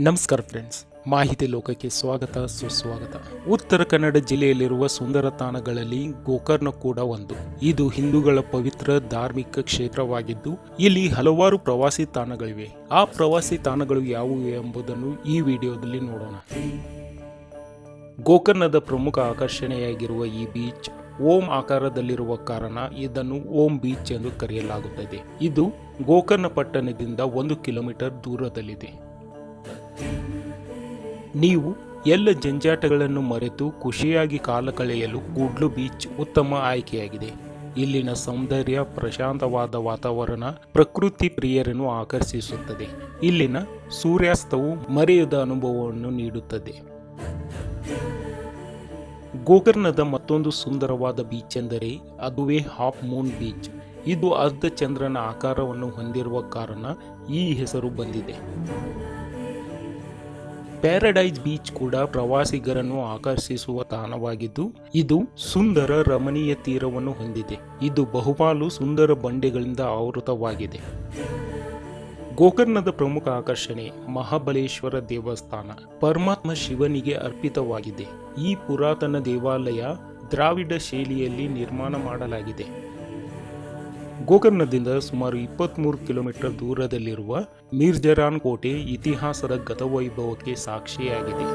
ನಮಸ್ಕಾರ ಫ್ರೆಂಡ್ಸ್, ಮಾಹಿತಿ ಲೋಕಕ್ಕೆ ಸ್ವಾಗತ ಸುಸ್ವಾಗತ. ಉತ್ತರ ಕನ್ನಡ ಜಿಲ್ಲೆಯಲ್ಲಿರುವ ಸುಂದರ ತಾಣಗಳಲ್ಲಿ ಗೋಕರ್ಣ ಕೂಡ ಒಂದು. ಇದು ಹಿಂದೂಗಳ ಪವಿತ್ರ ಧಾರ್ಮಿಕ ಕ್ಷೇತ್ರವಾಗಿದ್ದು ಇಲ್ಲಿ ಹಲವಾರು ಪ್ರವಾಸಿ ತಾಣಗಳಿವೆ. ಆ ಪ್ರವಾಸಿ ತಾಣಗಳು ಯಾವುವು ಎಂಬುದನ್ನು ಈ ವಿಡಿಯೋದಲ್ಲಿ ನೋಡೋಣ. ಗೋಕರ್ಣದ ಪ್ರಮುಖ ಆಕರ್ಷಣೆಯಾಗಿರುವ ಈ ಬೀಚ್ ಓಂ ಆಕಾರದಲ್ಲಿರುವ ಕಾರಣ ಇದನ್ನು ಓಂ ಬೀಚ್ ಎಂದು ಕರೆಯಲಾಗುತ್ತದೆ. ಇದು ಗೋಕರ್ಣ ಪಟ್ಟಣದಿಂದ 1 ಕಿಲೋಮೀಟರ್ ದೂರದಲ್ಲಿದೆ. ನೀವು ಎಲ್ಲ ಜಂಜಾಟಗಳನ್ನು ಮರೆತು ಖುಷಿಯಾಗಿ ಕಾಲ ಕಳೆಯಲು ಕೂಡ್ಲು ಬೀಚ್ ಉತ್ತಮ ಆಯ್ಕೆಯಾಗಿದೆ. ಇಲ್ಲಿನ ಸೌಂದರ್ಯ, ಪ್ರಶಾಂತವಾದ ವಾತಾವರಣ ಪ್ರಕೃತಿ ಪ್ರಿಯರನ್ನು ಆಕರ್ಷಿಸುತ್ತದೆ. ಇಲ್ಲಿನ ಸೂರ್ಯಾಸ್ತವು ಮರೆಯದ ಅನುಭವವನ್ನು ನೀಡುತ್ತದೆ. ಗೋಕರ್ಣದ ಮತ್ತೊಂದು ಸುಂದರವಾದ ಬೀಚ್ ಎಂದರೆ ಅದುವೇ ಹಾಫ್ ಮೂನ್ ಬೀಚ್. ಇದು ಅರ್ಧ ಚಂದ್ರನ ಆಕಾರವನ್ನು ಹೊಂದಿರುವ ಕಾರಣ ಈ ಹೆಸರು ಬಂದಿದೆ. ಪ್ಯಾರಡೈಸ್ ಬೀಚ್ ಕೂಡ ಪ್ರವಾಸಿಗರನ್ನು ಆಕರ್ಷಿಸುವ ತಾಣವಾಗಿದ್ದು ಇದು ಸುಂದರ ರಮಣೀಯ ತೀರವನ್ನು ಹೊಂದಿದೆ. ಇದು ಬಹುಪಾಲು ಸುಂದರ ಬಂಡೆಗಳಿಂದ ಆವೃತವಾಗಿದೆ. ಗೋಕರ್ಣದ ಪ್ರಮುಖ ಆಕರ್ಷಣೆ ಮಹಾಬಲೇಶ್ವರ ದೇವಸ್ಥಾನ. ಪರಮಾತ್ಮ ಶಿವನಿಗೆ ಅರ್ಪಿತವಾಗಿದೆ. ಈ ಪುರಾತನ ದೇವಾಲಯ ದ್ರಾವಿಡ ಶೈಲಿಯಲ್ಲಿ ನಿರ್ಮಾಣ ಮಾಡಲಾಗಿದೆ. ಗೋಕರ್ಣದಿಂದ ಸುಮಾರು 23 ಕಿಲೋಮೀಟರ್ ದೂರದಲ್ಲಿರುವ ಮೀರ್ಜರಾನ್ ಕೋಟೆ ಇತಿಹಾಸದ ಗತವೈಭವಕ್ಕೆ ಸಾಕ್ಷಿಯಾಗಿದೆ.